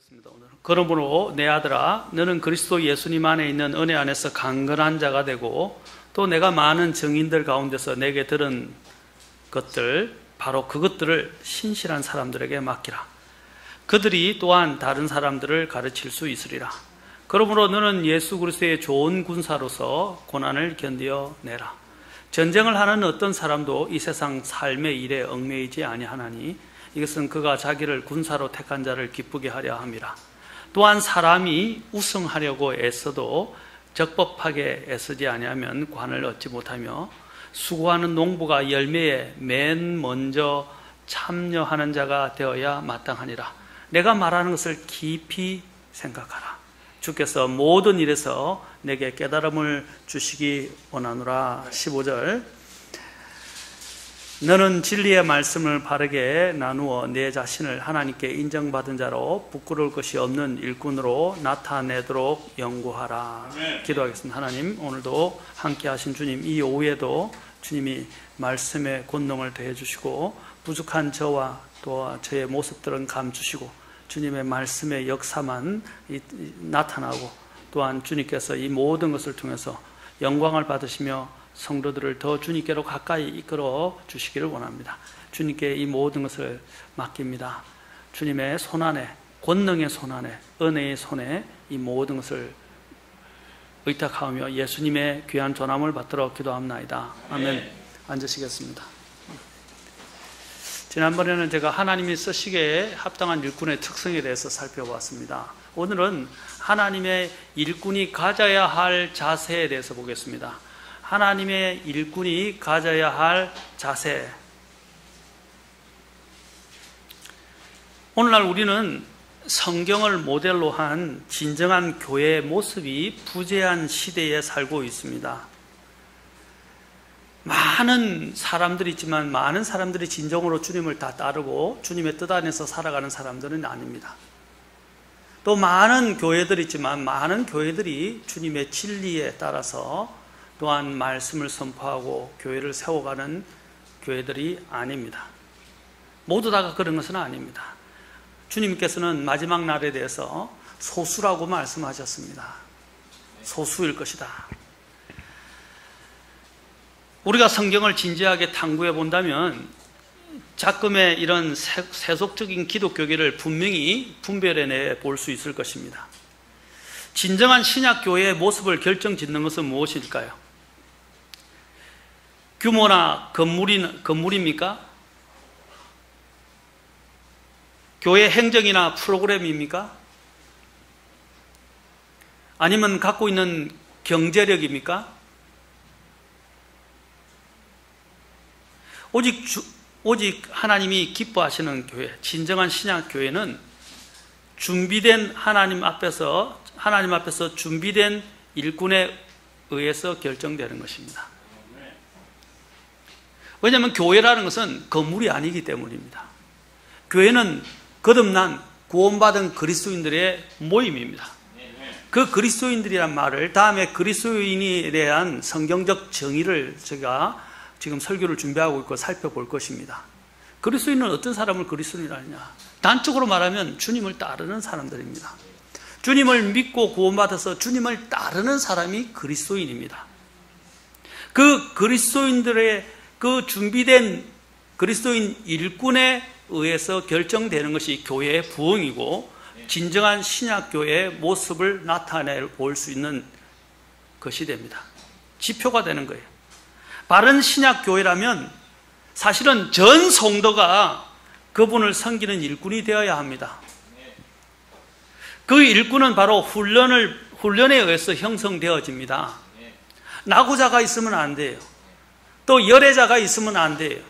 기도하겠습니다. 오늘. 그러므로 내 아들아, 너는 그리스도 예수님 안에 있는 은혜 안에서 강건한 자가 되고, 또 내가 많은 증인들 가운데서 내게 들은 것들, 바로 그것들을 신실한 사람들에게 맡기라. 그들이 또한 다른 사람들을 가르칠 수 있으리라. 그러므로 너는 예수 그리스도의 좋은 군사로서 고난을 견디어 내라. 전쟁을 하는 어떤 사람도 이 세상 삶의 일에 얽매이지 아니하나니 이것은 그가 자기를 군사로 택한 자를 기쁘게 하려 함이라. 또한 사람이 우승하려고 애써도 적법하게 애쓰지 아니하면 관을 얻지 못하며, 수고하는 농부가 열매에 맨 먼저 참여하는 자가 되어야 마땅하니라. 내가 말하는 것을 깊이 생각하라. 주께서 모든 일에서 내게 깨달음을 주시기 원하노라. 15절. 너는 진리의 말씀을 바르게 나누어 내 자신을 하나님께 인정받은 자로 부끄러울 것이 없는 일꾼으로 나타내도록 연구하라. 기도하겠습니다. 하나님, 오늘도 함께 하신 주님, 이 오후에도 주님이 말씀의 권능을 더해 주시고 부족한 저와 또 저의 모습들은 감추시고 주님의 말씀의 역사만 나타나고, 또한 주님께서 이 모든 것을 통해서 영광을 받으시며 성도들을 더 주님께로 가까이 이끌어 주시기를 원합니다. 주님께 이 모든 것을 맡깁니다. 주님의 손안에, 권능의 손안에, 은혜의 손에 이 모든 것을 의탁하며 예수님의 귀한 전함을 받들어 기도합나이다. 아멘. 앉으시겠습니다. 지난번에는 제가 하나님이 쓰시기에 합당한 일꾼의 특성에 대해서 살펴봤습니다. 오늘은 하나님의 일꾼이 가져야 할 자세에 대해서 보겠습니다. 하나님의 일꾼이 가져야 할 자세. 오늘날 우리는 성경을 모델로 한 진정한 교회의 모습이 부재한 시대에 살고 있습니다. 많은 사람들이 있지만 많은 사람들이 진정으로 주님을 다 따르고 주님의 뜻 안에서 살아가는 사람들은 아닙니다. 또 많은 교회들이 있지만 많은 교회들이 주님의 진리에 따라서 또한 말씀을 선포하고 교회를 세워가는 교회들이 아닙니다. 모두 다가 그런 것은 아닙니다. 주님께서는 마지막 날에 대해서 소수라고 말씀하셨습니다. 소수일 것이다. 우리가 성경을 진지하게 탐구해 본다면 작금의 이런 세속적인 기독교계를 분명히 분별해내 볼 수 있을 것입니다. 진정한 신약교회의 모습을 결정짓는 것은 무엇일까요? 규모나 건물입니까? 교회 행정이나 프로그램입니까? 아니면 갖고 있는 경제력입니까? 오직 하나님이 기뻐하시는 교회, 진정한 신약교회는 준비된 하나님 앞에서 준비된 일꾼에 의해서 결정되는 것입니다. 왜냐하면 교회라는 것은 건물이 아니기 때문입니다. 교회는 거듭난 구원받은 그리스도인들의 모임입니다. 그 그리스도인들이란 말을, 다음에 그리스도인에 대한 성경적 정의를 제가 지금 설교를 준비하고 있고 살펴볼 것입니다. 그리스도인은 어떤 사람을 그리스도인이라 하느냐? 단적으로 말하면 주님을 따르는 사람들입니다. 주님을 믿고 구원받아서 주님을 따르는 사람이 그리스도인입니다. 그 그리스도인들의 그 준비된 그리스도인 일꾼에 의해서 결정되는 것이 교회의 부흥이고, 진정한 신약교회의 모습을 나타내 볼 수 있는 것이 됩니다. 지표가 되는 거예요. 바른 신약교회라면 사실은 전 성도가 그분을 섬기는 일꾼이 되어야 합니다. 그 일꾼은 바로 훈련에 의해서 형성되어집니다. 나고자가 있으면 안 돼요. 또 열애자가 있으면 안 돼요.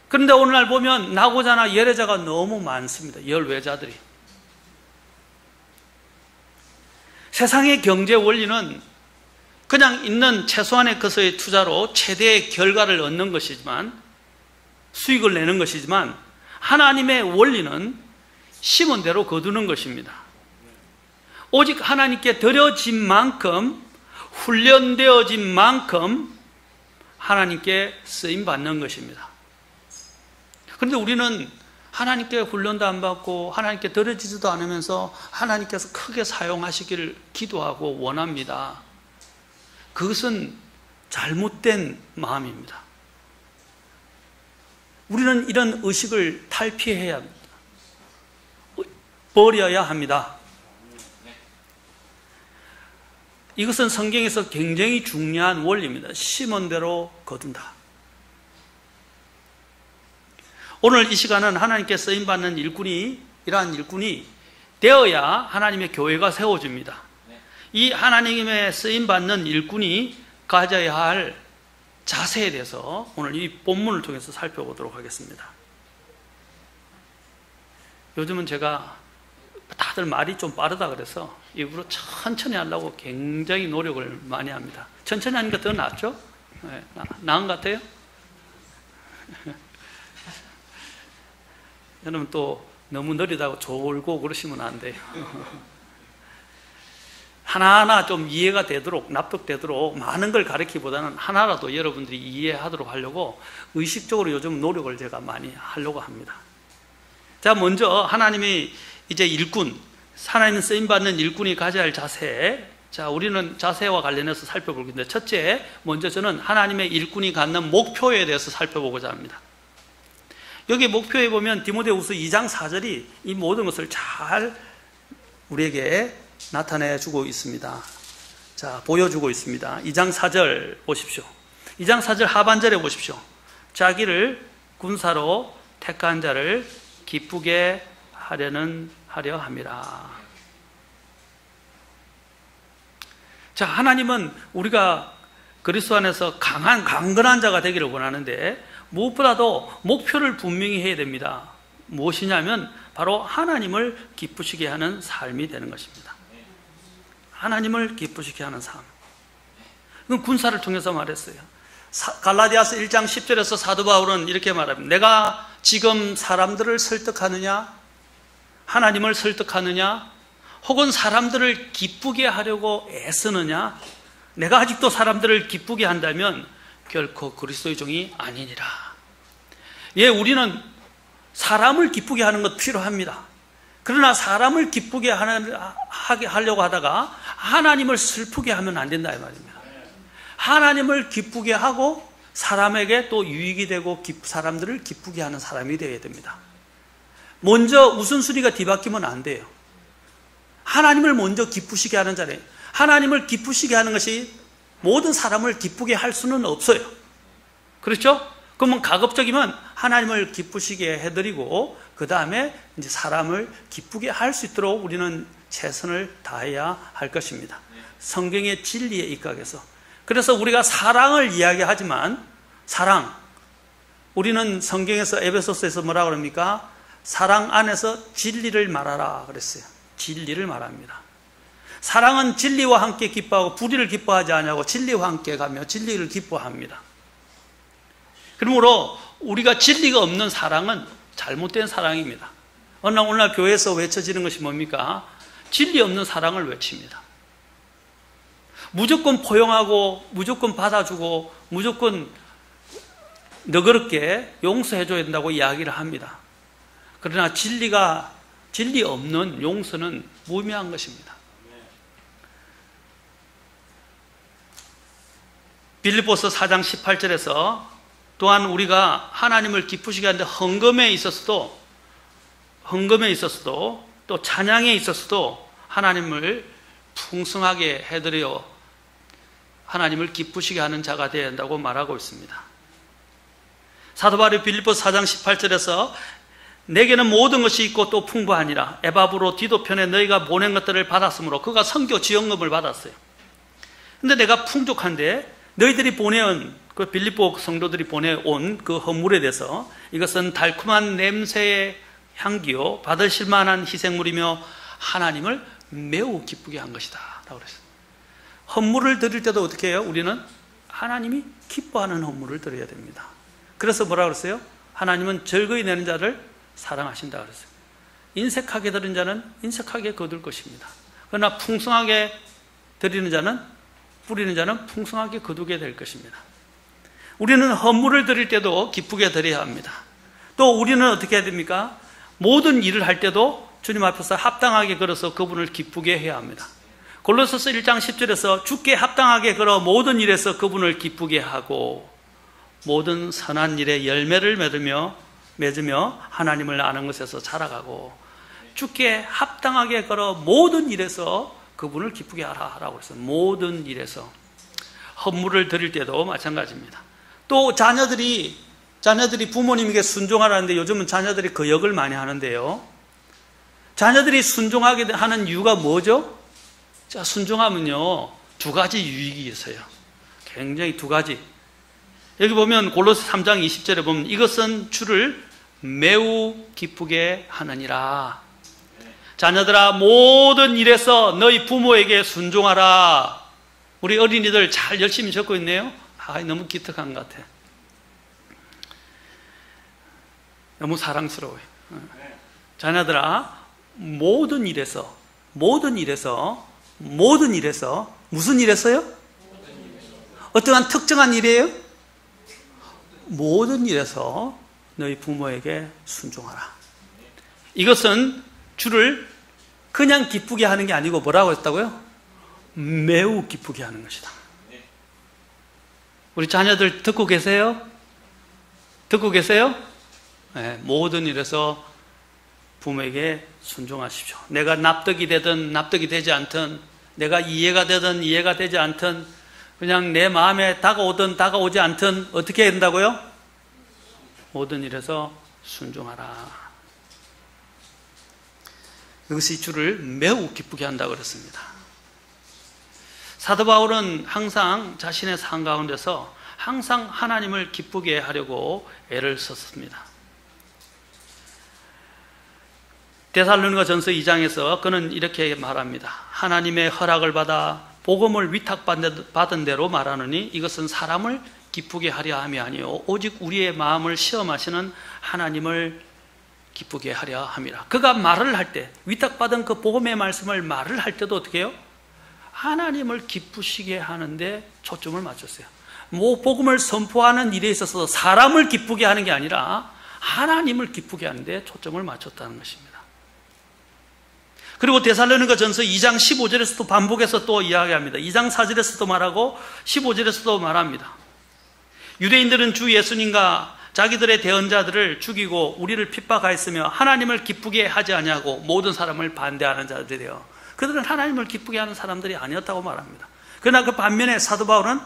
그런데 오늘날 보면 나고자나 열애자가 너무 많습니다. 열외자들이. 세상의 경제 원리는 그냥 있는 최소한의 것의 투자로 최대의 결과를 얻는 것이지만, 수익을 내는 것이지만, 하나님의 원리는 심은 대로 거두는 것입니다. 오직 하나님께 드려진 만큼, 훈련되어진 만큼 하나님께 쓰임받는 것입니다. 그런데 우리는 하나님께 훈련도 안 받고 하나님께 드려지지도 않으면서 하나님께서 크게 사용하시기를 기도하고 원합니다. 그것은 잘못된 마음입니다. 우리는 이런 의식을 탈피해야 합니다. 버려야 합니다. 이것은 성경에서 굉장히 중요한 원리입니다. 심은 대로 거둔다. 오늘 이 시간은 하나님께 쓰임받는 일꾼이, 이러한 일꾼이 되어야 하나님의 교회가 세워집니다. 이 하나님의 쓰임받는 일꾼이 가져야 할 자세에 대해서 오늘 이 본문을 통해서 살펴보도록 하겠습니다. 요즘은 제가 다들 말이 좀 빠르다 그래서 일부러 천천히 하려고 굉장히 노력을 많이 합니다. 천천히 하는 게 더 낫죠? 네, 나은 것 같아요? 여러분 또 너무 느리다고 졸고 그러시면 안 돼요. 하나하나 좀 이해가 되도록, 납득되도록 많은 걸 가르치기보다는 하나라도 여러분들이 이해하도록 하려고 의식적으로 요즘 노력을 제가 많이 하려고 합니다. 자, 먼저 하나님이 이제 일꾼, 하나님 쓰임받는 일꾼이 가져야 할 자세. 자, 우리는 자세와 관련해서 살펴볼 건데, 첫째, 먼저 저는 하나님의 일꾼이 갖는 목표에 대해서 살펴보고자 합니다. 여기 목표에 보면 디모데후서 2장 4절이 이 모든 것을 잘 우리에게 나타내주고 있습니다. 자, 보여주고 있습니다. 2장 4절 보십시오. 2장 4절 하반절에 보십시오. 자기를 군사로 택한 자를 기쁘게 하려 함이라. 자, 하나님은 우리가 그리스도 안에서 강건한 자가 되기를 원하는데 무엇보다도 목표를 분명히 해야 됩니다. 무엇이냐면 바로 하나님을 기쁘시게 하는 삶이 되는 것입니다. 하나님을 기쁘시게 하는 삶. 그건 군사를 통해서 말했어요. 갈라디아서 1장 10절에서 사도 바울은 이렇게 말합니다. 내가 지금 사람들을 설득하느냐? 하나님을 설득하느냐? 혹은 사람들을 기쁘게 하려고 애쓰느냐? 내가 아직도 사람들을 기쁘게 한다면 결코 그리스도의 종이 아니니라. 예, 우리는 사람을 기쁘게 하는 것 필요합니다. 그러나 사람을 기쁘게 하려고 하다가 하나님을 슬프게 하면 안 된다 이 말입니다. 하나님을 기쁘게 하고 사람에게 또 유익이 되고 사람들을 기쁘게 하는 사람이 되어야 됩니다. 먼저 우선순위가 뒤바뀌면 안 돼요. 하나님을 먼저 기쁘시게 하는 자리에요. 하나님을 기쁘시게 하는 것이 모든 사람을 기쁘게 할 수는 없어요. 그렇죠? 그러면 가급적이면 하나님을 기쁘시게 해드리고 그 다음에 이제 사람을 기쁘게 할 수 있도록 우리는 최선을 다해야 할 것입니다. 성경의 진리에 입각해서. 그래서 우리가 사랑을 이야기하지만 사랑, 우리는 성경에서 에베소서에서 뭐라 그럽니까? 사랑 안에서 진리를 말하라 그랬어요. 진리를 말합니다. 사랑은 진리와 함께 기뻐하고 불의를 기뻐하지 아니하고 진리와 함께 가며 진리를 기뻐합니다. 그러므로 우리가 진리가 없는 사랑은 잘못된 사랑입니다. 오늘날 교회에서 외쳐지는 것이 뭡니까? 진리 없는 사랑을 외칩니다. 무조건 포용하고 무조건 받아주고 무조건 너그럽게 용서해줘야 된다고 이야기를 합니다. 그러나 진리 없는 용서는 무의미한 것입니다. 빌립보서 4장 18절에서 또한 우리가 하나님을 기쁘시게 하는데 헌금에 있어서도 또 찬양에 있어서도 하나님을 풍성하게 해드려 하나님을 기쁘시게 하는 자가 되어야 한다고 말하고 있습니다. 사도 바울이 빌립보서 4장 18절에서 내게는 모든 것이 있고 또 풍부하니라. 에바브로 디도 편에 너희가 보낸 것들을 받았으므로 그가 선교 지원금을 받았어요. 근데 내가 풍족한데 너희들이 보내온 그 빌립보 성도들이 보내온 그 헌물에 대해서 이것은 달콤한 냄새의 향기요 받으실 만한 희생물이며 하나님을 매우 기쁘게 한 것이다 라고 그랬어요. 헌물을 드릴 때도 어떻게 해요? 우리는 하나님이 기뻐하는 헌물을 드려야 됩니다. 그래서 뭐라고 그랬어요? 하나님은 즐거이 내는 자를 사랑하신다 그랬어요. 인색하게 드린 자는 인색하게 거둘 것입니다. 그러나 풍성하게 드리는 자는 뿌리는 자는 풍성하게 거두게 될 것입니다. 우리는 헌물을 드릴 때도 기쁘게 드려야 합니다. 또 우리는 어떻게 해야 됩니까? 모든 일을 할 때도 주님 앞에서 합당하게 걸어서 그분을 기쁘게 해야 합니다. 골로새서 1장 10절에서 주께 합당하게 걸어 모든 일에서 그분을 기쁘게 하고 모든 선한 일에 열매를 맺으며 하나님을 아는 것에서 자라가고 주께 합당하게 걸어 모든 일에서 그분을 기쁘게 하라라고 했어요. 모든 일에서. 헌물을 드릴 때도 마찬가지입니다. 또 자녀들이 부모님에게 순종하라는데 요즘은 자녀들이 그 역을 많이 하는데요. 자녀들이 순종하게 하는 이유가 뭐죠? 자, 순종하면요, 두 가지 유익이 있어요. 굉장히 두 가지. 여기 보면 골로새 3장 20절에 보면 이것은 주를 매우 기쁘게 하느니라. 자녀들아, 모든 일에서 너희 부모에게 순종하라. 우리 어린이들 잘 열심히 적고 있네요. 너무 기특한 것 같아. 너무 사랑스러워요. 자녀들아, 모든 일에서 무슨 일에서요? 어떠한 특정한 일이에요? 모든 일에서 너희 부모에게 순종하라. 이것은 주를 그냥 기쁘게 하는 게 아니고 뭐라고 했다고요? 매우 기쁘게 하는 것이다. 우리 자녀들 듣고 계세요? 듣고 계세요? 네, 모든 일에서 부모에게 순종하십시오. 내가 납득이 되든 납득이 되지 않든, 내가 이해가 되든 이해가 되지 않든, 그냥 내 마음에 다가오든 다가오지 않든 어떻게 해야 된다고요? 모든 일에서 순종하라. 이것이 주를 매우 기쁘게 한다고 그랬습니다. 사도 바울은 항상 자신의 삶 가운데서 항상 하나님을 기쁘게 하려고 애를 썼습니다. 데살로니가전서 2장에서 그는 이렇게 말합니다. 하나님의 허락을 받아 복음을 위탁받은 대로 말하노니 이것은 사람을 기쁘게 하려 함이 아니요 오직 우리의 마음을 시험하시는 하나님을 기쁘게 하려 함이라. 그가 말을 할 때, 위탁받은 그 복음의 말씀을 말을 할 때도 어떻게 해요? 하나님을 기쁘시게 하는데 초점을 맞췄어요. 복음을 선포하는 일에 있어서 사람을 기쁘게 하는 게 아니라 하나님을 기쁘게 하는데 초점을 맞췄다는 것입니다. 그리고 데살로니가전서 2장 15절에서도 반복해서 또 이야기합니다. 2장 4절에서도 말하고 15절에서도 말합니다. 유대인들은 주 예수님과 자기들의 대언자들을 죽이고 우리를 핍박하였으며 하나님을 기쁘게 하지 아니하고 모든 사람을 반대하는 자들이에요. 그들은 하나님을 기쁘게 하는 사람들이 아니었다고 말합니다. 그러나 그 반면에 사도 바울은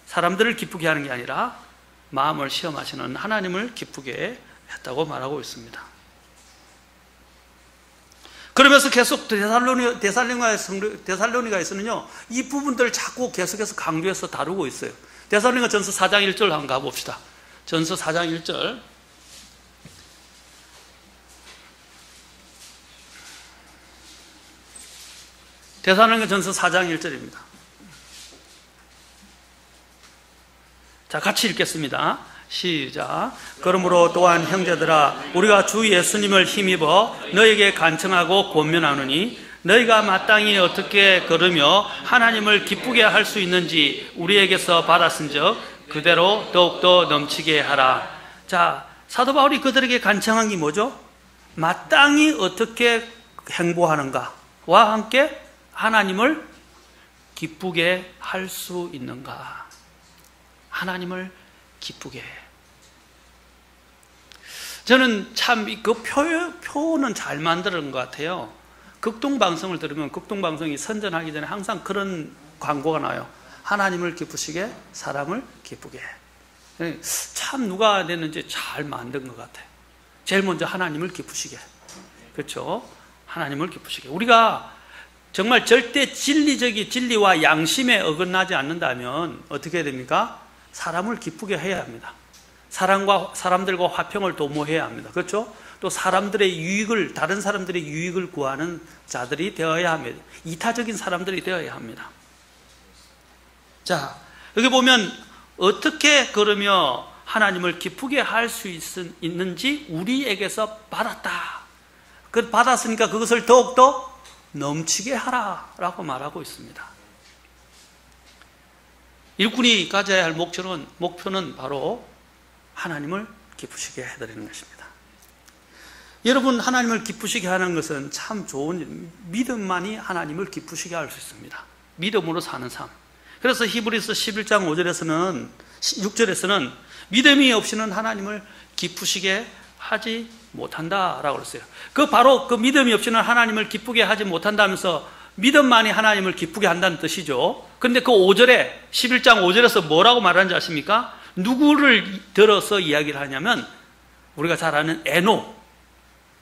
사람들을 기쁘게 하는 게 아니라 마음을 시험하시는 하나님을 기쁘게 했다고 말하고 있습니다. 그러면서 계속 데살로니가에서는요, 이 부분들을 자꾸 계속해서 강조해서 다루고 있어요. 데살로니가 전서 4장 1절 한번 가봅시다. 전서 4장 1절. 데살로니가 전서 4장 1절입니다. 자, 같이 읽겠습니다. 시작. 그러므로 또한 형제들아, 우리가 주 예수님을 힘입어 너에게 간청하고 권면하노니 너희가 마땅히 어떻게 걸으며 하나님을 기쁘게 할 수 있는지 우리에게서 받았은즉 그대로 더욱더 넘치게 하라. 자, 사도 바울이 그들에게 간청한 게 뭐죠? 마땅히 어떻게 행보하는가와 함께 하나님을 기쁘게 할 수 있는가. 하나님을 기쁘게. 저는 참 그 표는 잘 만드는 것 같아요. 극동방송을 들으면 극동방송이 선전하기 전에 항상 그런 광고가 나와요. 하나님을 기쁘시게, 사람을 기쁘게. 참 누가 냈는지 잘 만든 것 같아요. 제일 먼저 하나님을 기쁘시게. 그렇죠? 하나님을 기쁘시게. 우리가 정말 절대 진리와 양심에 어긋나지 않는다면 어떻게 해야 됩니까? 사람을 기쁘게 해야 합니다. 사람들과 화평을 도모해야 합니다. 그렇죠? 또 사람들의 유익을, 다른 사람들의 유익을 구하는 자들이 되어야 합니다. 이타적인 사람들이 되어야 합니다. 자, 여기 보면 어떻게 그러며 하나님을 기쁘게 할 수 있는지 우리에게서 받았다. 그 받았으니까 그것을 더욱더 넘치게 하라라고 말하고 있습니다. 일꾼이 가져야 할 목표는 바로 하나님을 기쁘시게 해드리는 것입니다. 여러분, 하나님을 기쁘시게 하는 것은 참 좋은, 믿음만이 하나님을 기쁘시게 할 수 있습니다. 믿음으로 사는 삶. 그래서 히브리서 11장 5절에서는, 6절에서는 믿음이 없이는 하나님을 기쁘시게 하지 못한다라고 그랬어요. 바로 그 믿음이 없이는 하나님을 기쁘게 하지 못한다면서 믿음만이 하나님을 기쁘게 한다는 뜻이죠. 그런데 그 5절에, 11장 5절에서 뭐라고 말하는지 아십니까? 누구를 들어서 이야기를 하냐면, 우리가 잘 아는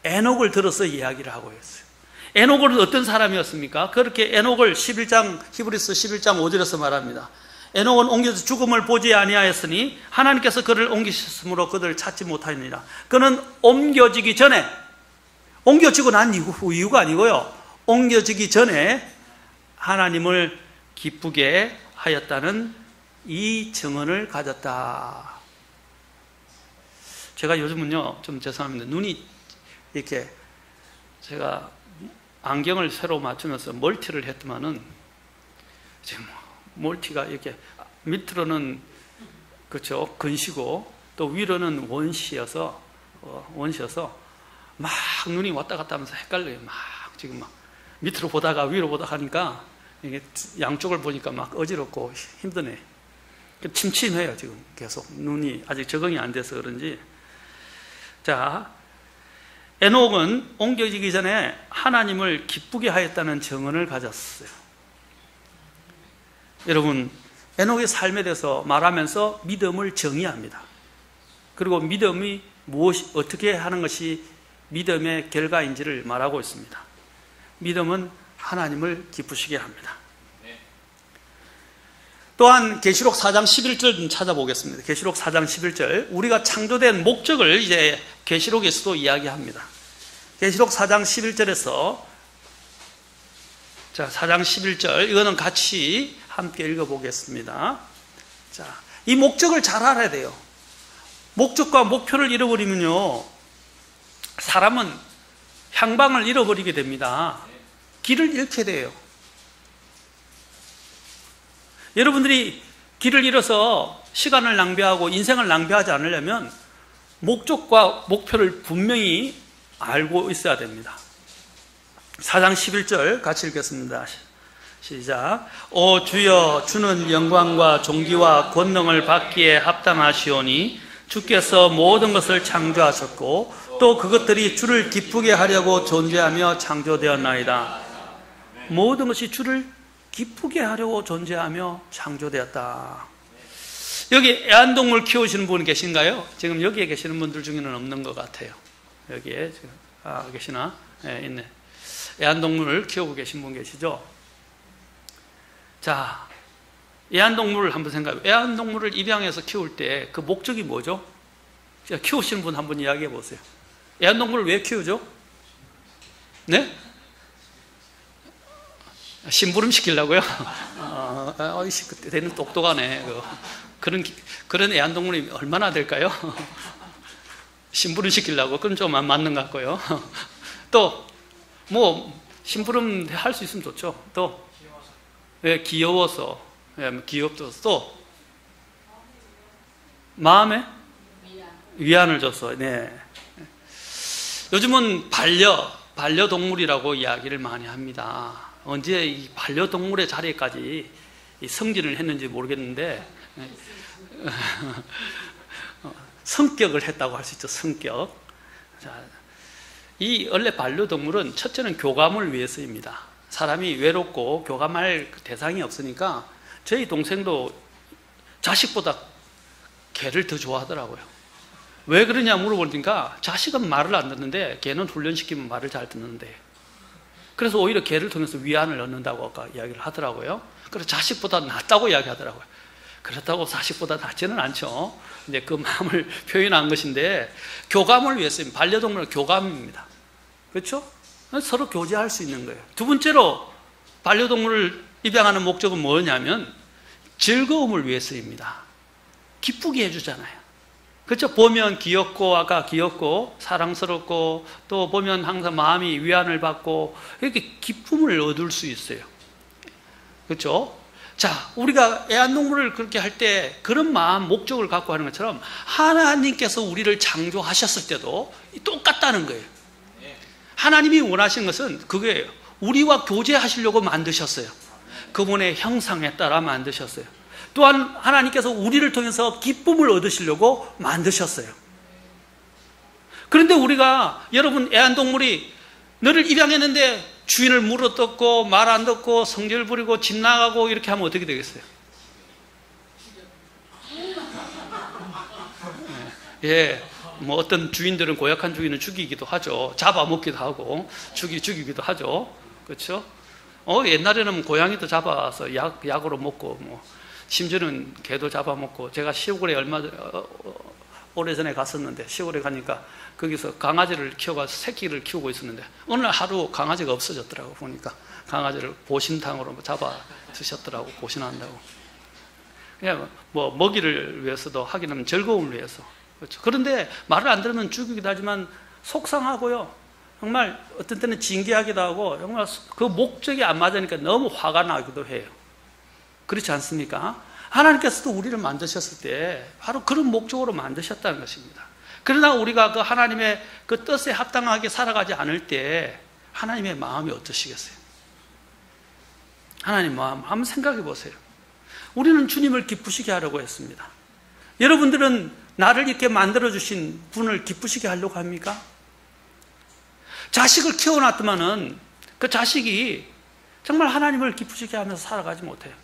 에녹을 들어서 이야기를 하고 있어요. 에녹은 어떤 사람이었습니까? 그렇게 에녹을 히브리서 11장 5절에서 말합니다. 에녹은 옮겨서 죽음을 보지 아니하였으니 하나님께서 그를 옮기셨으므로 그들을 찾지 못하니라. 그는 옮겨지기 전에, 옮겨지고 난 이유가 아니고요, 옮겨지기 전에 하나님을 기쁘게 하였다는 이 증언을 가졌다. 제가 요즘은요, 좀 죄송합니다. 눈이 이렇게, 제가 안경을 새로 맞추면서 멀티를 했더만은, 지금 멀티가 이렇게 밑으로는 그렇죠, 근시고 또 위로는 원시여서 막 눈이 왔다 갔다 하면서 헷갈려요. 막 지금 막 밑으로 보다가 위로 보다가 하니까 이게 양쪽을 보니까 막 어지럽고 힘드네. 침침해요. 지금 계속 눈이 아직 적응이 안 돼서 그런지. 자, 에녹은 옮겨지기 전에 하나님을 기쁘게 하였다는 증언을 가졌어요. 여러분, 에녹의 삶에 대해서 말하면서 믿음을 정의합니다. 그리고 믿음이 어떻게 하는 것이 믿음의 결과인지를 말하고 있습니다. 믿음은 하나님을 기쁘시게 합니다. 또한 계시록 4장 11절 좀 찾아보겠습니다. 계시록 4장 11절, 우리가 창조된 목적을 이제 계시록에서도 이야기합니다. 계시록 4장 11절에서, 자, 4장 11절, 이거는 같이 함께 읽어보겠습니다. 자, 이 목적을 잘 알아야 돼요. 목적과 목표를 잃어버리면요, 사람은 향방을 잃어버리게 됩니다. 길을 잃게 돼요. 여러분들이 길을 잃어서 시간을 낭비하고 인생을 낭비하지 않으려면 목적과 목표를 분명히 알고 있어야 됩니다. 4장 11절 같이 읽겠습니다. 시작. 오 주여, 주는 영광과 존귀와 권능을 받기에 합당하시오니 주께서 모든 것을 창조하셨고 또 그것들이 주를 기쁘게 하려고 존재하며 창조되었나이다. 모든 것이 주를 기쁘게 하려고 존재하며 창조되었다. 여기 애완동물 키우시는 분 계신가요? 지금 여기에 계시는 분들 중에는 없는 것 같아요. 여기에 지금 계시나? 네, 있네. 애완동물을 키우고 계신 분 계시죠? 자, 애완동물을 한번 생각해요. 애완동물을 입양해서 키울 때 그 목적이 뭐죠? 키우시는 분 한번 이야기해 보세요. 애완동물을 왜 키우죠? 네? 심부름 시키려고요? 되는 똑똑하네. 그런 애완동물이 얼마나 될까요? 심부름 시키려고. 그건 좀 안 맞는 것 같고요. 또, 심부름 할 수 있으면 좋죠. 또, 귀여워서, 귀엽어서, 또, 마음에 위안을 줘서, 네. 요즘은 반려동물이라고 이야기를 많이 합니다. 언제 이 반려동물의 자리까지 성진을 했는지 모르겠는데, 성격을 했다고 할 수 있죠, 성격. 자, 원래 반려동물은 첫째는 교감을 위해서입니다. 사람이 외롭고 교감할 대상이 없으니까 저희 동생도 자식보다 개를 더 좋아하더라고요. 왜 그러냐 물어보니까 자식은 말을 안 듣는데 개는 훈련시키면 말을 잘 듣는데, 그래서 오히려 개를 통해서 위안을 얻는다고 아까 이야기를 하더라고요. 그래서 자식보다 낫다고 이야기하더라고요. 그렇다고 자식보다 낫지는 않죠. 이제 그 마음을 표현한 것인데, 교감을 위해서입니다. 반려동물은 교감입니다. 그렇죠? 서로 교제할 수 있는 거예요. 두 번째로 반려동물을 입양하는 목적은 뭐냐면 즐거움을 위해서입니다. 기쁘게 해주잖아요. 그렇죠? 보면 귀엽고, 아까 귀엽고 사랑스럽고, 또 보면 항상 마음이 위안을 받고, 이렇게 기쁨을 얻을 수 있어요. 그렇죠? 자, 우리가 애완동물을 그렇게 할 때 그런 마음, 목적을 갖고 하는 것처럼 하나님께서 우리를 창조하셨을 때도 똑같다는 거예요. 하나님이 원하신 것은 그거예요. 우리와 교제하시려고 만드셨어요. 그분의 형상에 따라 만드셨어요. 또한 하나님께서 우리를 통해서 기쁨을 얻으시려고 만드셨어요. 그런데 우리가, 여러분, 애완동물이 너를 입양했는데 주인을 물어뜯고 말 안 듣고 성질 부리고 집 나가고 이렇게 하면 어떻게 되겠어요? 예, 뭐 어떤 주인들은, 고약한 주인은 죽이기도 하죠. 잡아먹기도 하고 죽이기도 하죠. 그렇죠? 옛날에는 고양이도 잡아서 약으로 먹고, 뭐 심지어는 개도 잡아먹고. 제가 시골에 오래전에 갔었는데, 시골에 가니까 거기서 강아지를 키워가지고 새끼를 키우고 있었는데, 어느 날 하루 강아지가 없어졌더라고. 보니까 강아지를 보신탕으로 잡아 드셨더라고. 보신한다고. 그냥 뭐 먹이를 위해서도 하기는 즐거움을 위해서. 그렇죠. 그런데 말을 안 들으면 죽이기도 하지만 속상하고요. 정말 어떤 때는 징계하기도 하고, 정말 그 목적이 안 맞으니까 너무 화가 나기도 해요. 그렇지 않습니까? 하나님께서도 우리를 만드셨을 때 바로 그런 목적으로 만드셨다는 것입니다. 그러나 우리가 그 하나님의 그 뜻에 합당하게 살아가지 않을 때 하나님의 마음이 어떠시겠어요? 하나님 마음 한번 생각해 보세요. 우리는 주님을 기쁘시게 하려고 했습니다. 여러분들은 나를 이렇게 만들어주신 분을 기쁘시게 하려고 합니까? 자식을 키워놨더만은 그 자식이 정말 하나님을 기쁘시게 하면서 살아가지 못해요.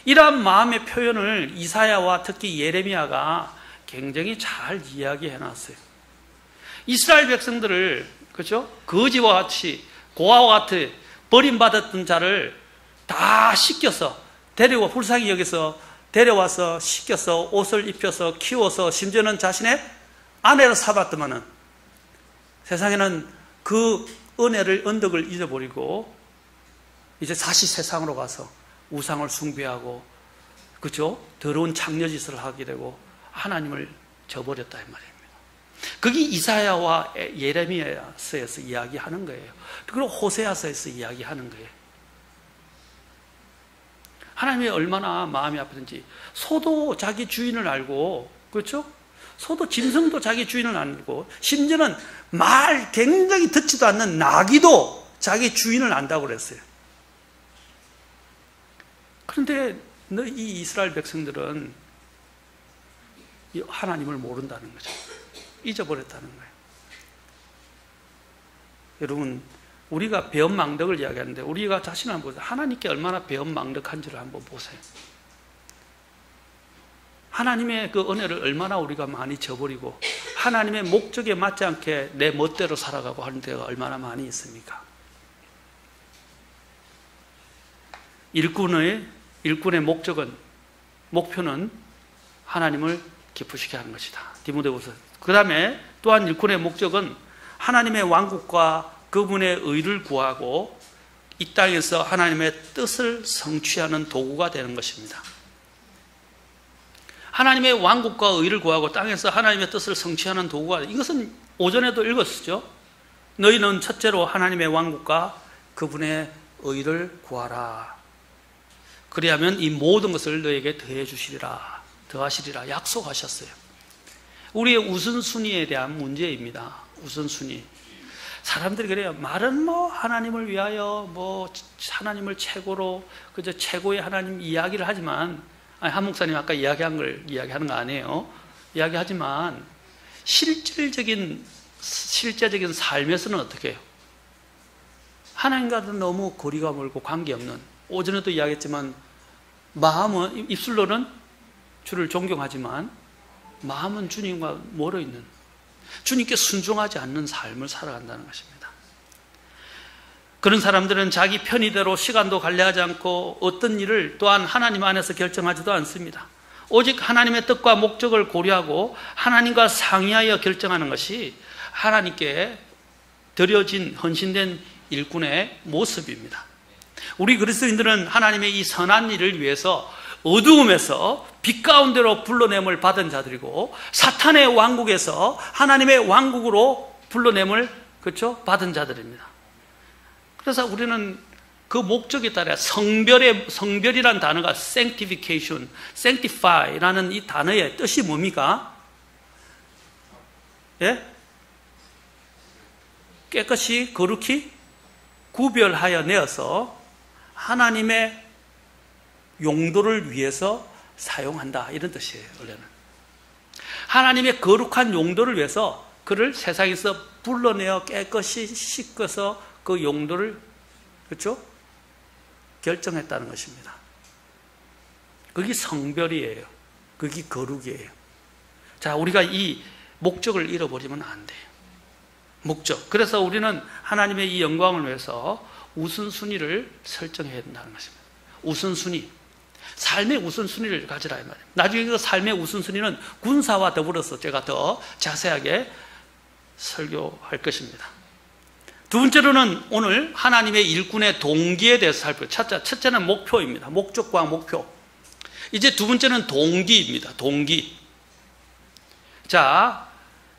이러한 마음의 표현을 이사야와 특히 예레미야가 굉장히 잘 이야기해 놨어요. 이스라엘 백성들을, 그렇죠? 거지와 같이, 고아와 같이 버림받았던 자를 다 씻겨서, 데려와, 불쌍히 여기서 데려와서 씻겨서 옷을 입혀서 키워서 심지어는 자신의 아내로 삼았더만은 세상에는 그 은혜를, 언덕을 잊어버리고 이제 다시 세상으로 가서 우상을 숭배하고, 그죠? 더러운 창녀짓을 하게 되고 하나님을 저버렸다 이 말입니다. 그게 이사야와 예레미야서에서 이야기하는 거예요. 그리고 호세아서에서 이야기하는 거예요. 하나님이 얼마나 마음이 아프든지. 소도 자기 주인을 알고, 그렇죠? 소도, 짐승도 자기 주인을 알고, 심지어는 말 굉장히 듣지도 않는 나귀도 자기 주인을 안다고 그랬어요. 그런데 이 이스라엘 백성들은 하나님을 모른다는 거죠. 잊어버렸다는 거예요. 여러분, 우리가 배은망덕을 이야기하는데 우리가 자신을 한번 보세요. 하나님께 얼마나 배은망덕한지를 한번 보세요. 하나님의 그 은혜를 얼마나 우리가 많이 저버리고 하나님의 목적에 맞지 않게 내 멋대로 살아가고 하는 데가 얼마나 많이 있습니까? 일꾼의 목표는 하나님을 기쁘시게 하는 것이다. 디모데후서. 그 다음에 또한 일꾼의 목적은 하나님의 왕국과 그분의 의를 구하고 이 땅에서 하나님의 뜻을 성취하는 도구가 되는 것입니다. 하나님의 왕국과 의를 구하고 땅에서 하나님의 뜻을 성취하는 도구가, 이것은 오전에도 읽었죠. 너희는 첫째로 하나님의 왕국과 그분의 의를 구하라. 그리하면 이 모든 것을 너에게 더하시리라 약속하셨어요. 우리의 우선순위에 대한 문제입니다. 우선순위. 사람들이 그래요. 말은 뭐 하나님을 위하여 뭐 하나님을 최고로, 그저 최고의 하나님 이야기를 하지만, 한 목사님 아까 이야기한 걸 이야기하는 거 아니에요. 이야기하지만 실질적인 삶에서는 어떻게 해요? 하나님과는 너무 거리가 멀고 관계없는, 오전에도 이야기했지만 마음은, 입술로는 주를 존경하지만 마음은 주님과 멀어 있는, 주님께 순종하지 않는 삶을 살아간다는 것입니다. 그런 사람들은 자기 편의대로 시간도 관리하지 않고 어떤 일을 또한 하나님 안에서 결정하지도 않습니다. 오직 하나님의 뜻과 목적을 고려하고 하나님과 상의하여 결정하는 것이 하나님께 드려진 헌신된 일꾼의 모습입니다. 우리 그리스도인들은 하나님의 이 선한 일을 위해서 어두움에서 빛 가운데로 불러냄을 받은 자들이고, 사탄의 왕국에서 하나님의 왕국으로 불러냄을, 그렇죠? 받은 자들입니다. 그래서 우리는 그 목적에 따라 성별이라는 단어가 sanctification, sanctify라는 이 단어의 뜻이 뭡니까? 예? 깨끗이 거룩히 구별하여 내어서 하나님의 용도를 위해서 사용한다, 이런 뜻이에요. 원래는 하나님의 거룩한 용도를 위해서 그를 세상에서 불러내어 깨끗이 씻어서 그 용도를, 그렇죠? 결정했다는 것입니다. 그게 성별이에요. 그게 거룩이에요. 자, 우리가 이 목적을 잃어버리면 안 돼요. 목적. 그래서 우리는 하나님의 이 영광을 위해서 우선순위를 설정해야 된다는 것입니다. 우선순위. 삶의 우선순위를 가지라 이 말이에요. 나중에 그 삶의 우선순위는 군사와 더불어서 제가 더 자세하게 설교할 것입니다. 두 번째로는 오늘 하나님의 일꾼의 동기에 대해서 살펴볼게요. 첫째는 목표입니다. 목적과 목표. 이제 두 번째는 동기입니다. 동기. 자,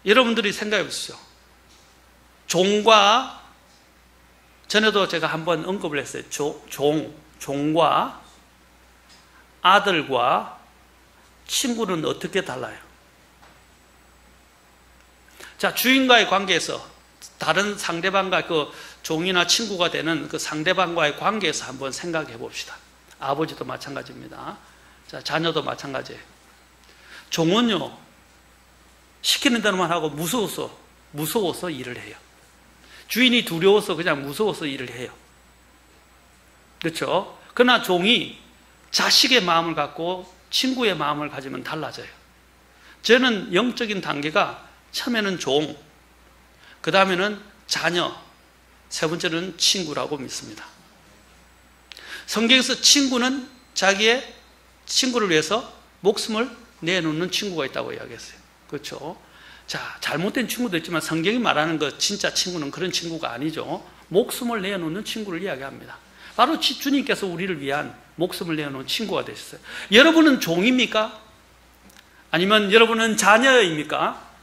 여러분들이 생각해 보시죠. 종과, 전에도 제가 한번 언급을 했어요. 종과 아들과 친구는 어떻게 달라요? 자, 주인과의 관계에서 다른 상대방과 그 종이나 친구가 되는 그 상대방과의 관계에서 한번 생각해 봅시다. 아버지도 마찬가지입니다. 자, 자녀도 마찬가지예요. 종은요, 시키는 대로만 하고 무서워서 일을 해요. 주인이 두려워서 그냥 무서워서 일을 해요. 그렇죠? 그러나 종이 자식의 마음을 갖고 친구의 마음을 가지면 달라져요. 저는 영적인 단계가 처음에는 종, 그 다음에는 자녀, 세 번째는 친구라고 믿습니다. 성경에서 친구는 자기의 친구를 위해서 목숨을 내놓는 친구가 있다고 이야기했어요. 그렇죠? 자, 잘못된 친구도 있지만 성경이 말하는 그 진짜 친구는 그런 친구가 아니죠. 목숨을 내놓는 친구를 이야기합니다. 바로 주님께서 우리를 위한 목숨을 내놓은 친구가 되셨어요. 여러분은 종입니까? 아니면 여러분은 자녀입니까?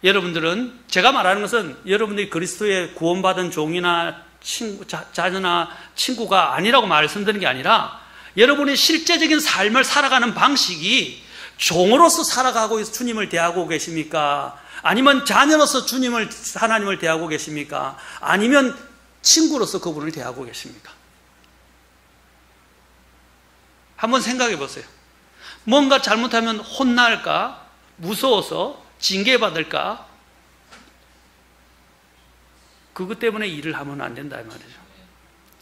여러분들은, 제가 말하는 것은 여러분들이 그리스도의 구원받은 종이나 자녀나 친구가 아니라고 말씀드리는 게 아니라 여러분의 실제적인 삶을 살아가는 방식이 종으로서 살아가고 주님을 대하고 계십니까? 아니면 자녀로서 하나님을 대하고 계십니까? 아니면 친구로서 그분을 대하고 계십니까? 한번 생각해 보세요. 뭔가 잘못하면 혼날까? 무서워서 징계받을까? 그것 때문에 일을 하면 안 된다 이 말이죠.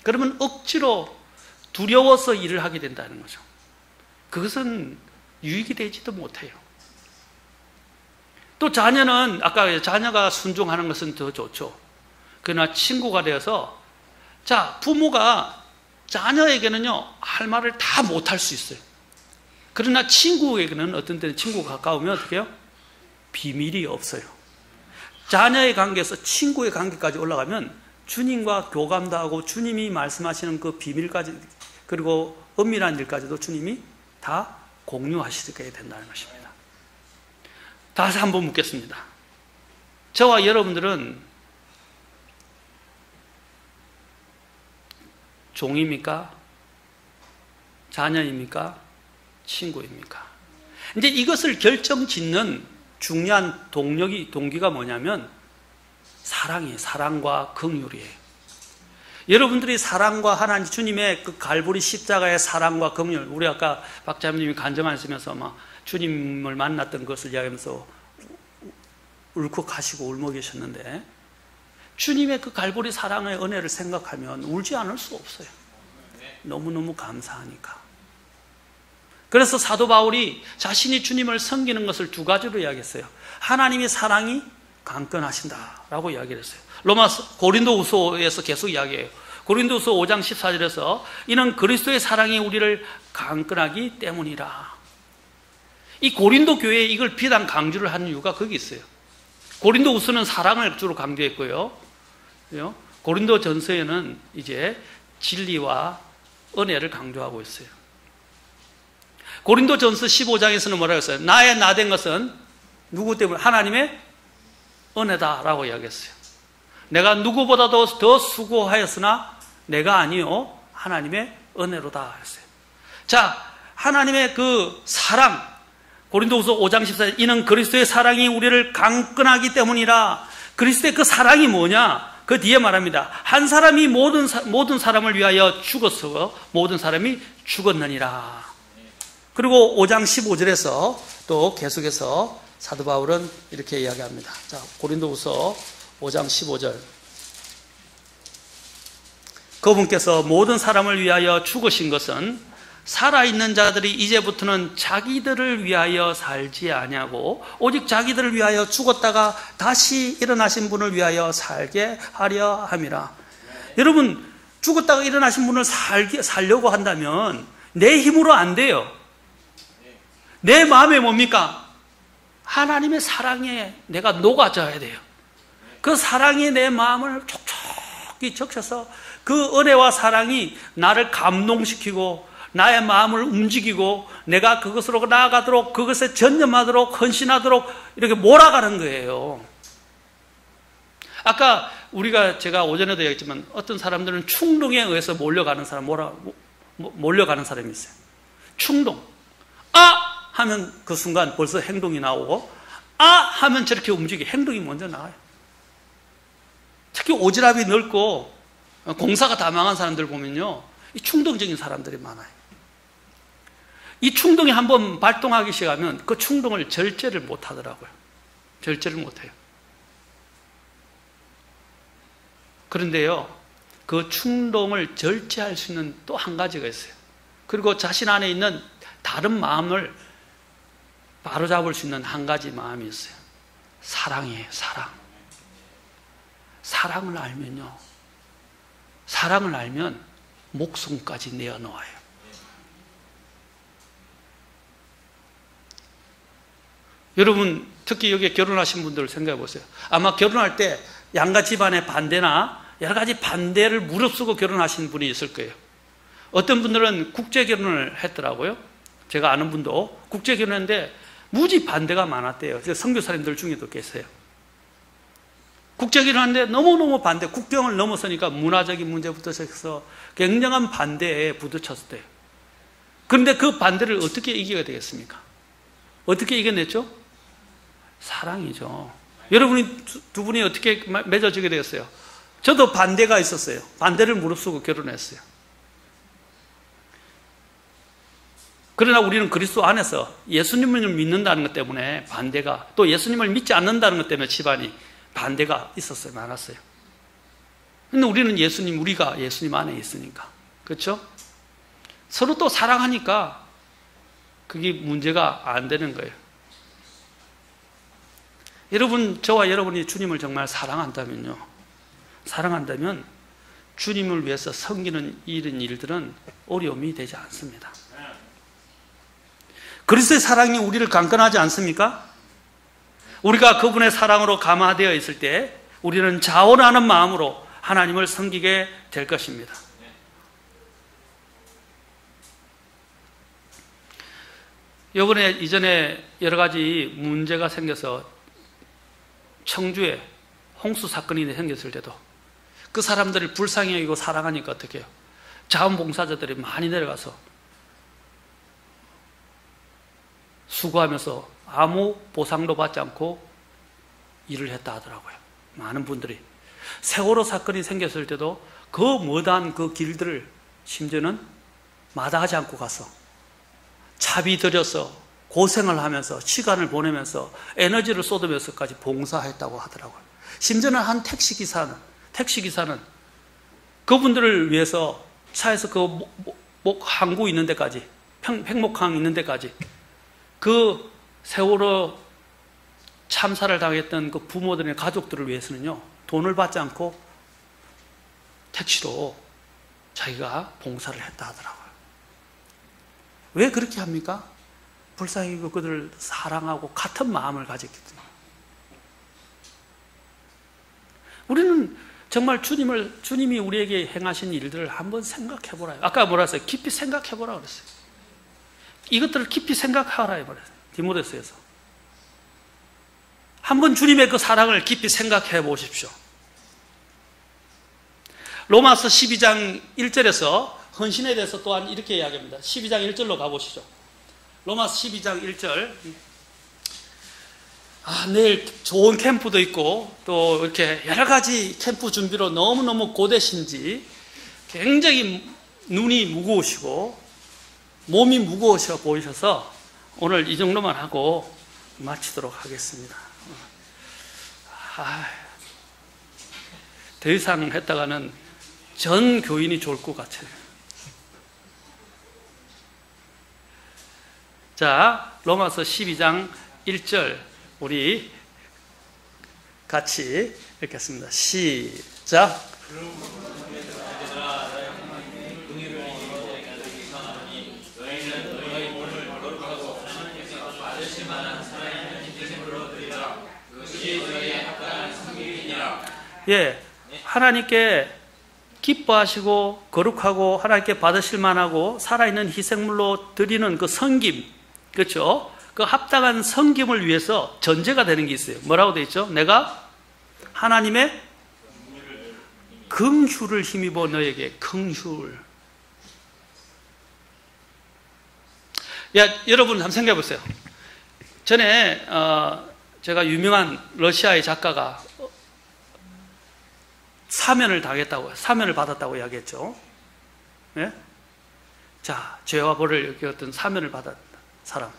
그러면 억지로 두려워서 일을 하게 된다는 거죠. 그것은 유익이 되지도 못해요. 또 자녀는, 아까 자녀가 순종하는 것은 더 좋죠. 그러나 친구가 되어서, 자, 부모가 자녀에게는요, 할 말을 다 못할 수 있어요. 그러나 친구에게는 어떤 때는 친구가 가까우면 어떻게 해요? 비밀이 없어요. 자녀의 관계에서 친구의 관계까지 올라가면 주님과 교감도 하고 주님이 말씀하시는 그 비밀까지, 그리고 은밀한 일까지도 주님이 다 공유하시게 된다는 것입니다. 다시 한번 묻겠습니다. 저와 여러분들은 종입니까? 자녀입니까? 친구입니까? 이제 이것을 결정짓는 중요한 동기가 뭐냐면 사랑이에요. 사랑과 긍휼이에요. 여러분들이 사랑과 하나님 주님의 그 갈보리 십자가의 사랑과 긍휼, 우리 아까 박자님이 간증하시면서 막 주님을 만났던 것을 이야기하면서 울컥하시고 울먹이셨는데, 주님의 그 갈보리 사랑의 은혜를 생각하면 울지 않을 수 없어요. 너무너무 감사하니까. 그래서 사도 바울이 자신이 주님을 섬기는 것을 두 가지로 이야기했어요. 하나님의 사랑이 강건하신다라고 이야기를 했어요. 고린도후서에서 계속 이야기해요. 고린도후서 5장 14절에서 이는 그리스도의 사랑이 우리를 강건하기 때문이라. 이 고린도 교회에 이걸 비단 강조를 하는 이유가 거기 있어요. 고린도후서는 사랑을 주로 강조했고요. 고린도 전서에는 이제 진리와 은혜를 강조하고 있어요. 고린도 전서 15장에서는 뭐라고 했어요? 나의 나된 것은 누구 때문에? 하나님의 은혜다라고 이야기했어요. 내가 누구보다도 더 수고하였으나 내가 아니요 하나님의 은혜로다 했어요. 자, 하나님의 그 사랑, 고린도후서 5장 14절, 이는 그리스도의 사랑이 우리를 강건하기 때문이라. 그리스도의 그 사랑이 뭐냐? 그 뒤에 말합니다. 한 사람이 모든 사람을 위하여 죽었어. 모든 사람이 죽었느니라. 그리고 5장 15절에서 또 계속해서 사도 바울은 이렇게 이야기합니다. 자, 고린도후서 5장 15절. 그분께서 모든 사람을 위하여 죽으신 것은 살아있는 자들이 이제부터는 자기들을 위하여 살지 아니하고 오직 자기들을 위하여 죽었다가 다시 일어나신 분을 위하여 살게 하려 함이라. 여러분, 죽었다가 일어나신 분을 살려고 한다면 내 힘으로 안 돼요. 내 마음에 뭡니까? 하나님의 사랑에 내가 녹아져야 돼요. 그 사랑이 내 마음을 촉촉히 적셔서 그 은혜와 사랑이 나를 감동시키고 나의 마음을 움직이고 내가 그것으로 나아가도록 그것에 전념하도록 헌신하도록 이렇게 몰아가는 거예요. 아까 제가 오전에도 얘기했지만 어떤 사람들은 충동에 의해서 몰려가는 사람이 있어요. 충동. 아! 하면 그 순간 벌써 행동이 나오고 아! 하면 저렇게 행동이 먼저 나와요. 특히 오지랖이 넓고 공사가 다 망한 사람들 보면요, 이 충동적인 사람들이 많아요. 이 충동이 한번 발동하기 시작하면 그 충동을 절제를 못 하더라고요. 절제를 못 해요. 그런데요, 그 충동을 절제할 수 있는 또 한 가지가 있어요. 그리고 자신 안에 있는 다른 마음을 바로잡을 수 있는 한 가지 마음이 있어요. 사랑이에요, 사랑. 사랑을 알면 목숨까지 내어놓아요. 여러분, 특히 여기 결혼하신 분들 생각해 보세요. 아마 결혼할 때 양가 집안의 반대나 여러 가지 반대를 무릅쓰고 결혼하신 분이 있을 거예요. 어떤 분들은 국제 결혼을 했더라고요. 제가 아는 분도 국제 결혼했는데 무지 반대가 많았대요. 선교사님들 중에도 계세요. 국제 결혼하는데 너무너무 반대, 국경을 넘어서니까 문화적인 문제부터 시작해서 굉장한 반대에 부딪혔대요. 그런데 그 반대를 어떻게 이기게 되겠습니까? 어떻게 이겨냈죠? 사랑이죠. 여러분이 두 분이 어떻게 맺어지게 되었어요? 저도 반대가 있었어요. 반대를 무릅쓰고 결혼했어요. 그러나 우리는 그리스도 안에서 예수님을 믿는다는 것 때문에 반대가, 또 예수님을 믿지 않는다는 것 때문에 집안이 반대가 있었어요. 많았어요. 근데 우리가 예수님 안에 있으니까. 그렇죠? 서로 또 사랑하니까 그게 문제가 안 되는 거예요. 여러분, 저와 여러분이 주님을 정말 사랑한다면 주님을 위해서 섬기는 이런 일들은 어려움이 되지 않습니다. 그리스도의 사랑이 우리를 강건하지 않습니까? 우리가 그분의 사랑으로 감화되어 있을 때 우리는 자원하는 마음으로 하나님을 섬기게 될 것입니다. 이전에 여러 가지 문제가 생겨서 청주에 홍수 사건이 생겼을 때도 그 사람들을 불쌍히 여기고 사랑하니까 어떻게 해요? 자원봉사자들이 많이 내려가서 수고하면서 아무 보상도 받지 않고 일을 했다 하더라고요. 많은 분들이. 세월호 사건이 생겼을 때도 그 머다한 그 길들을 심지어는 마다하지 않고 가서 차비 들여서 고생을 하면서 시간을 보내면서 에너지를 쏟으면서까지 봉사했다고 하더라고요. 심지어는 한 택시기사는 그분들을 위해서 차에서 그 항구 있는 데까지, 팽목항 있는 데까지 그 세월호 참사를 당했던 그 부모들의 가족들을 위해서는요, 돈을 받지 않고 택시로 자기가 봉사를 했다 하더라고요. 왜 그렇게 합니까? 불쌍히 그들을 사랑하고 같은 마음을 가졌기 때문에. 우리는 정말 주님이 우리에게 행하신 일들을 한번 생각해 보라요. 아까 뭐라 했어요? 깊이 생각해 보라 그랬어요. 이것들을 깊이 생각하라 해버렸어요. 디모데서에서. 한번 주님의 그 사랑을 깊이 생각해 보십시오. 로마서 12장 1절에서 헌신에 대해서 또한 이렇게 이야기합니다. 12장 1절로 가보시죠. 로마서 12장 1절. 내일 좋은 캠프도 있고 또 이렇게 여러 가지 캠프 준비로 너무너무 고되신지 굉장히 눈이 무거우시고 몸이 무거우셔 보이셔서 오늘 이 정도만 하고 마치도록 하겠습니다. 더 이상 했다가는 전 교인이 좋을 것 같아요. 자, 로마서 12장 1절 우리 같이 읽겠습니다. 시작. 예, 하나님께 기뻐하시고 거룩하고 하나님께 받으실 만하고 살아있는 희생물로 드리는 그 섬김, 그렇죠? 그 합당한 섬김을 위해서 전제가 되는 게 있어요. 뭐라고 되어 있죠? 내가 하나님의 긍휼을 힘입어 너에게 긍휼. 여러분 한번 생각해 보세요. 전에 제가 유명한 러시아의 작가가 사면을 받았다고 이야기했죠. 예? 자, 죄와 벌을 겪었던 사면을 받았다 사람.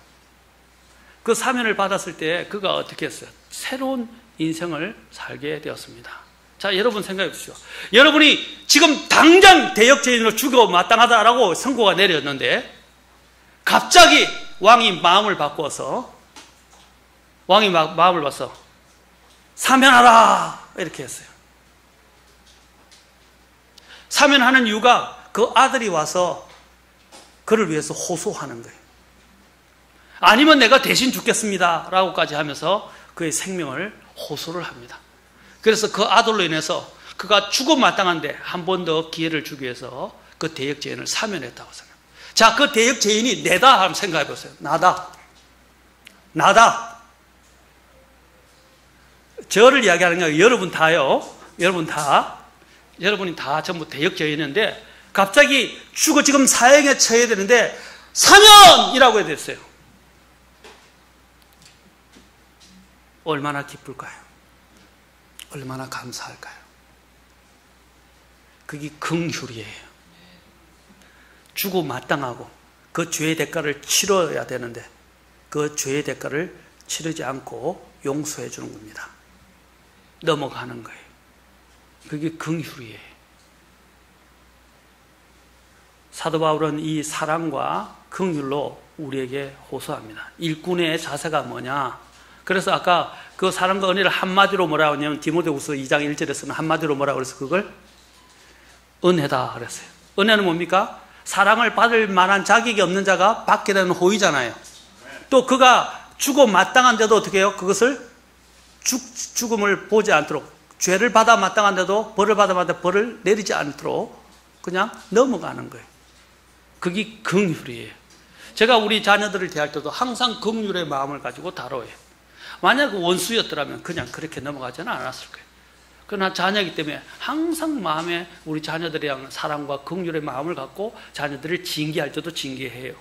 그 사면을 받았을 때 그가 어떻게 했어요? 새로운 인생을 살게 되었습니다. 자, 여러분 생각해 보십시오. 여러분이 지금 당장 대역죄인으로 죽어 마땅하다라고 선고가 내렸는데 갑자기 왕이 마음을 바꿔서 사면하라 이렇게 했어요. 사면하는 이유가 그 아들이 와서 그를 위해서 호소하는 거예요. 아니면 내가 대신 죽겠습니다 라고까지 하면서 그의 생명을 호소를 합니다. 그래서 그 아들로 인해서 그가 죽어 마땅한데 한 번 더 기회를 주기 위해서 그 대역죄인을 사면했다고 생각합니다. 자, 그 대역죄인이 내다 한번 생각해 보세요. 나다. 저를 이야기하는 게 아니라 여러분 다요. 여러분이 다 전부 대역죄인인데 갑자기 죽어 지금 사형에 처해야 되는데 사면이라고 해야 됐어요. 얼마나 기쁠까요? 얼마나 감사할까요? 그게 긍휼이에요. 죽어 마땅하고 그 죄의 대가를 치러야 되는데 그 죄의 대가를 치르지 않고 용서해 주는 겁니다. 넘어가는 거예요. 그게 긍휼이에요. 사도 바울은 이 사랑과 긍휼로 우리에게 호소합니다. 일꾼의 자세가 뭐냐? 그래서 아까 그 사랑과 은혜를 한마디로 뭐라고 하냐면 디모데후서 2장 1절에서는 한마디로 뭐라고 그래서 그걸 은혜다 그랬어요. 은혜는 뭡니까? 사랑을 받을 만한 자격이 없는 자가 받게 되는 호의잖아요. 또 그가 죽어 마땅한데도 어떻게 해요? 그것을 죽음을 보지 않도록 죄를 받아 마땅한데도 벌을 받아 마땅한데 벌을 내리지 않도록 그냥 넘어가는 거예요. 그게 긍휼이에요. 제가 우리 자녀들을 대할 때도 항상 긍휼의 마음을 가지고 다뤄요. 만약 원수였더라면 그냥 그렇게 넘어가지는 않았을 거예요. 그러나 자녀이기 때문에 항상 마음에 우리 자녀들에 대한 사랑과 긍휼의 마음을 갖고 자녀들을 징계할 때도 징계해요.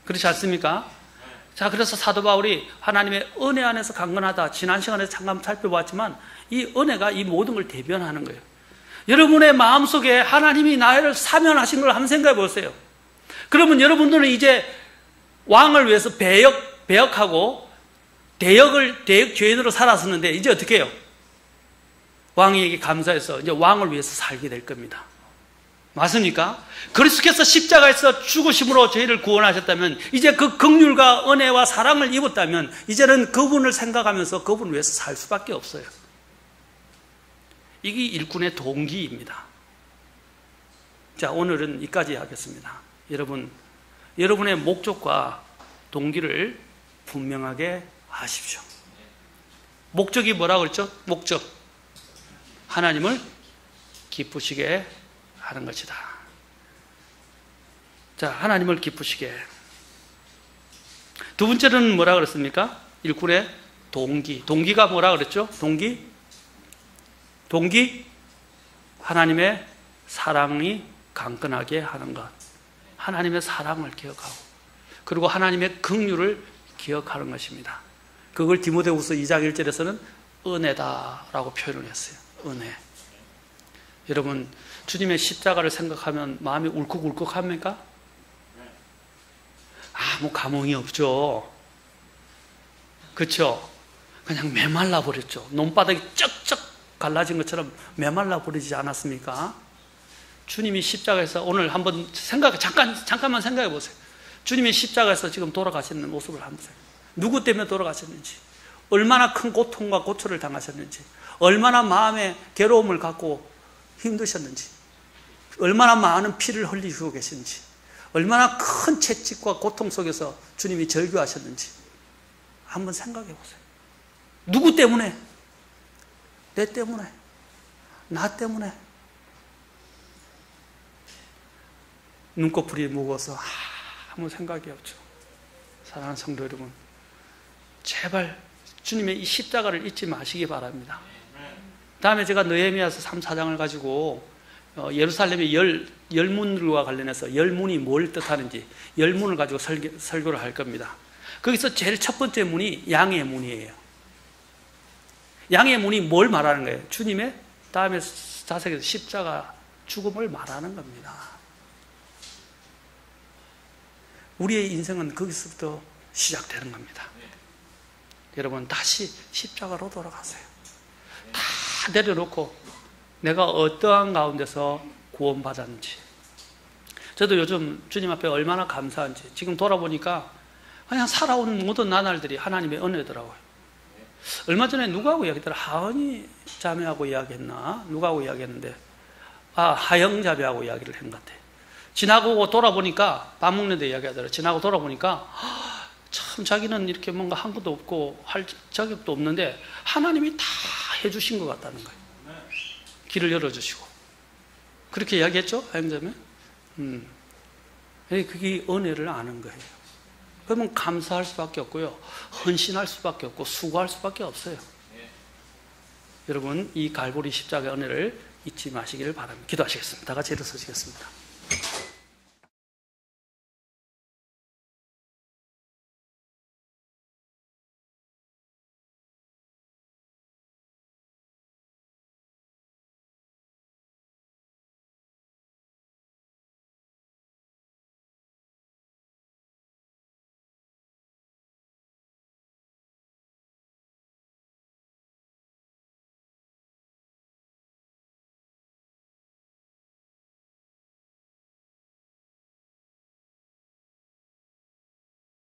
그렇지 않습니까? 자, 그래서 사도 바울이 하나님의 은혜 안에서 강건하다. 지난 시간에 잠깐 살펴봤지만 이 은혜가 이 모든 걸 대변하는 거예요. 여러분의 마음속에 하나님이 나를 사면하신 걸 한번 생각해 보세요. 그러면 여러분들은 이제 왕을 위해서 배역하고 대역죄인으로 살았었는데 이제 어떻게 해요? 왕에게 감사해서 이제 왕을 위해서 살게 될 겁니다. 맞습니까? 그리스도께서 십자가에서 죽으심으로 저희를 구원하셨다면 이제 그 긍휼과 은혜와 사랑을 입었다면 이제는 그분을 생각하면서 그분을 위해서 살 수밖에 없어요. 이게 일꾼의 동기입니다. 자, 오늘은 여기까지 하겠습니다. 여러분의 목적과 동기를 분명하게 하십시오. 목적이 뭐라고 그랬죠? 목적. 하나님을 기쁘시게 하는 것이다. 자, 하나님을 기쁘시게. 두 번째는 뭐라 그랬습니까? 일꾼의 동기. 동기가 뭐라 그랬죠? 동기? 하나님의 사랑이 강건하게 하는 것. 하나님의 사랑을 기억하고 그리고 하나님의 긍휼을 기억하는 것입니다. 그걸 디모데후서 2장 1절에서는 은혜다라고 표현을 했어요. 은혜. 여러분, 주님의 십자가를 생각하면 마음이 울컥울컥합니까? 아무 감흥이 없죠. 그렇죠? 그냥 메말라 버렸죠. 논바닥이 쩍쩍 갈라진 것처럼 메말라 버리지 않았습니까? 주님이 십자가에서 오늘 한번 잠깐만 생각해 보세요. 주님이 십자가에서 지금 돌아가시는 모습을 한번 생각해 보세요. 누구 때문에 돌아가셨는지, 얼마나 큰 고통과 고초를 당하셨는지, 얼마나 마음의 괴로움을 갖고 힘드셨는지, 얼마나 많은 피를 흘리고 계신지, 얼마나 큰 채찍과 고통 속에서 주님이 절규하셨는지 한번 생각해 보세요. 누구 때문에? 내 때문에, 나 때문에. 눈꺼풀이 무거워서 아무 생각이 없죠. 사랑하는 성도 여러분, 제발 주님의 이 십자가를 잊지 마시기 바랍니다. 다음에 제가 느헤미야서 3, 4장을 가지고 예루살렘의 열문과 관련해서 열문이 뭘 뜻하는지 열문을 가지고 설교를 할 겁니다. 거기서 제일 첫 번째 문이 양의 문이에요. 양의 문이 뭘 말하는 거예요? 주님의 다음에 자석에서 십자가 죽음을 말하는 겁니다. 우리의 인생은 거기서부터 시작되는 겁니다. 여러분, 다시 십자가로 돌아가세요. 다 내려놓고 내가 어떠한 가운데서 구원받았는지. 저도 요즘 주님 앞에 얼마나 감사한지 지금 돌아보니까 그냥 살아온 모든 나날들이 하나님의 은혜더라고요. 얼마 전에 누구하고 이야기했더라? 하은이 자매하고 이야기했나? 누구하고 이야기했는데 하영 자매하고 이야기를 한 것 같아요. 지나고 돌아보니까 밥 먹는데 이야기하더라고요. 지나고 돌아보니까 참 자기는 이렇게 뭔가 한 것도 없고 할 자격도 없는데 하나님이 다 해주신 것 같다는 거예요. 길을 열어주시고. 그렇게 이야기했죠? 하영자매? 그게 은혜를 아는 거예요. 그러면 감사할 수밖에 없고요. 헌신할 수밖에 없고 수고할 수밖에 없어요. 여러분, 이 갈보리 십자가의 은혜를 잊지 마시기를 바랍니다. 기도하시겠습니다. 다 같이 일어서시겠습니다.